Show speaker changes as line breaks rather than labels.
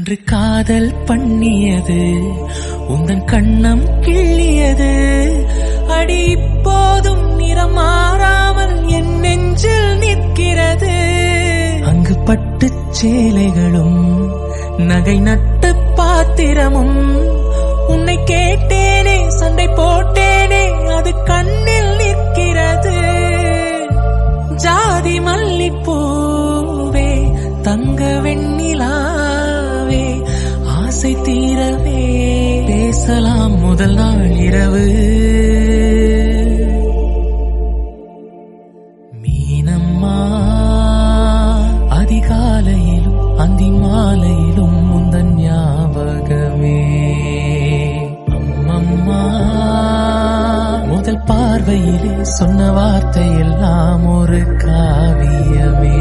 அன்று காதல் பண்ணியது உந்தன் கண்ணம் கிள்ளியது அடி இப்போதும் நிறம் மாறாமல் என் நெஞ்சில் நிற்கிறது. அங்கு பட்டுச் சேலைகளும் நகை நட்டு பாத்திரமும் உன்னை கேட்டேனே சண்டை போட்டேனே அது கண்ணில் நிற்கிறது. ஜாதி மல்லிப்பூவே தங்க வெண்ணிலாவே ஆசை தீரவே பேசலாம் முதல் நாள் இரவு. மீனம்மா அதிகாலையிலும் அந்தி மாலையிலும் முந்தன் ஞாபகமே. அம்மம்மா முதல் பார்வையிலே சொன்ன வார்த்தை எல்லாம் ஒரு காவியமே.